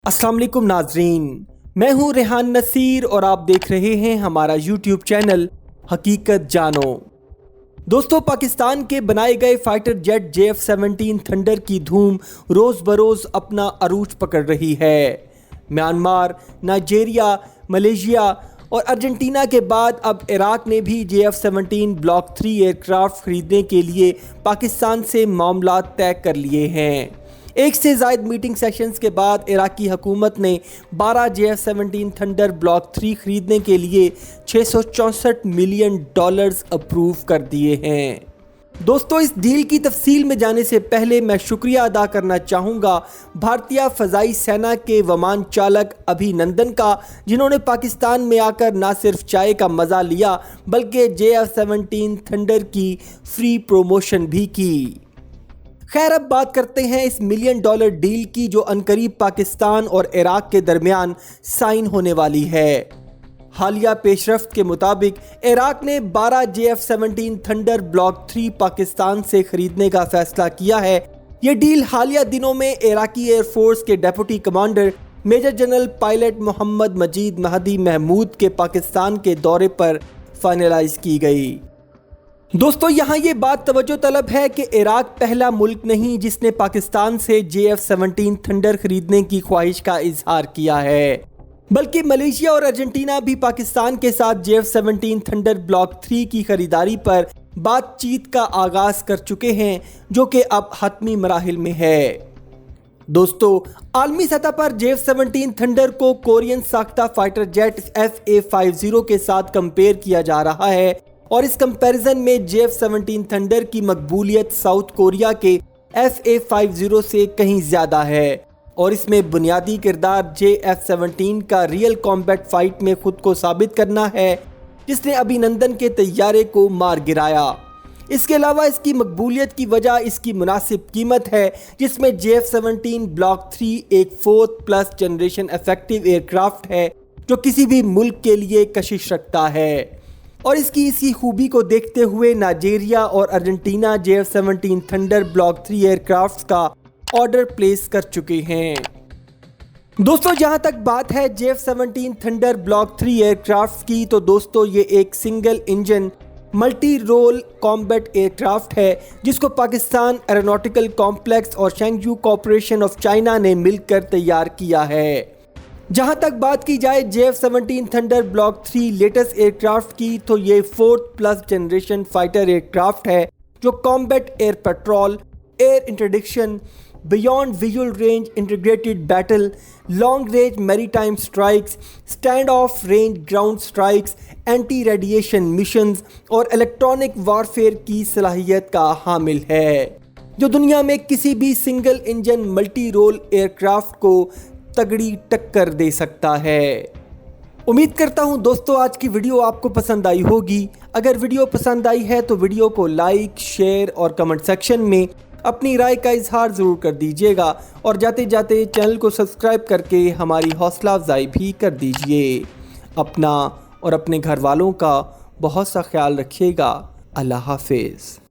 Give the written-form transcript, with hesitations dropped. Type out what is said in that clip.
अस्सलाम वालेकुम नाजरीन, मैं हूं रेहान नसीर और आप देख रहे हैं हमारा यूट्यूब चैनल हकीकत जानो। दोस्तों, पाकिस्तान के बनाए गए फाइटर जेट JF-17 थंडर की धूम रोज़ बरोज़ अपना अरूज पकड़ रही है। म्यांमार, नाइजीरिया, मलेशिया और अर्जेंटीना के बाद अब इराक ने भी JF-17 ब्लॉक 3 एयरक्राफ्ट खरीदने के लिए पाकिस्तान से मामला तय कर लिए हैं। एक से ज़ायद मीटिंग सेशंस के बाद इराकी हुकूमत ने 12 JF-17 थंडर ब्लॉक 3 खरीदने के लिए $664 मिलियन अप्रूव कर दिए हैं। दोस्तों, इस डील की तफसील में जाने से पहले मैं शुक्रिया अदा करना चाहूँगा भारतीय फ़ज़ाई सेना के विमान चालक अभिनंदन का, जिन्होंने पाकिस्तान में आकर ना सिर्फ चाय का मज़ा लिया बल्कि JF-17 थंडर की फ्री प्रमोशन भी की। खैर, अब बात करते हैं इस $1 मिलियन डील की जो अनकरीब पाकिस्तान और इराक के दरमियान साइन होने वाली है। हालिया पेशरफ्त के मुताबिक इराक ने 12 JF-17 थंडर ब्लॉक 3 पाकिस्तान से खरीदने का फैसला किया है। ये डील हालिया दिनों में इराकी एयरफोर्स के deputy commander major general pilot Mohammed Majeed Mahdi Mahmood के पाकिस्तान के दौरे पर फाइनलाइज की गई। दोस्तों, यहाँ ये बात तवज्जो तलब है कि इराक पहला मुल्क नहीं जिसने पाकिस्तान से JF-17 थंडर खरीदने की ख्वाहिश का इजहार किया है, बल्कि मलेशिया और अर्जेंटीना भी पाकिस्तान के साथ JF-17 थंडर ब्लॉक 3 की खरीदारी पर बातचीत का आगाज कर चुके हैं, जो कि अब हतमी मराहिल में है। दोस्तों, आलमी सतह पर JF-17 थंडर को कोरियन साख्ता फाइटर जेट FA-50 के साथ कंपेयर किया जा रहा है और इस कंपैरिजन में JF-17 थंडर की मकबूलियत साउथ कोरिया के FA-50 से कहीं ज़्यादा है और इसमें बुनियादी किरदार JF-17 का रियल कॉम्बैट फाइट में खुद को साबित करना है, जिसने अभिनंदन के तैयारे को मार गिराया। इसके अलावा इसकी मकबूलियत की वजह इसकी मुनासिब कीमत है, जिसमें JF-17 ब्लॉक 3 एक 4th plus generation effective aircraft है जो किसी भी मुल्क के लिए कशिश रखता है। और इसकी इसी खूबी को देखते हुए नाइजीरिया और Argentina JF-17 thunder block 3 aircraft का ऑर्डर प्लेस कर चुके हैं। दोस्तों, जहां तक बात है JF-17 थंडर ब्लॉक 3 एयरक्राफ्ट की, तो दोस्तों ये एक single engine multi role combat aircraft है जिसको पाकिस्तान एरोनॉटिकल कॉम्प्लेक्स और शेंगजू कॉर्पोरेशन ऑफ चाइना ने मिलकर तैयार किया है। जहां तक बात की जाए JF-17 thunder block 3 latest aircraft की, तो ये 4th plus generation fighter aircraft है जो combat air petrol, air interdiction, beyond visual range integrated battle, long range maritime strikes, stand of range ground strikes, anti radiation missions और electronic warfare की सलाहियत का हामिल है, जो दुनिया में किसी भी single engine multi role aircraft को तगड़ी टक्कर दे सकता है। उम्मीद करता हूं दोस्तों आज की वीडियो आपको पसंद आई होगी। अगर वीडियो पसंद आई है तो वीडियो को लाइक, शेयर और कमेंट सेक्शन में अपनी राय का इजहार ज़रूर कर दीजिएगा और जाते जाते चैनल को सब्सक्राइब करके हमारी हौसला अफजाई भी कर दीजिए। अपना और अपने घर वालों का बहुत सा ख्याल रखिएगा। अल्लाह हाफिज़।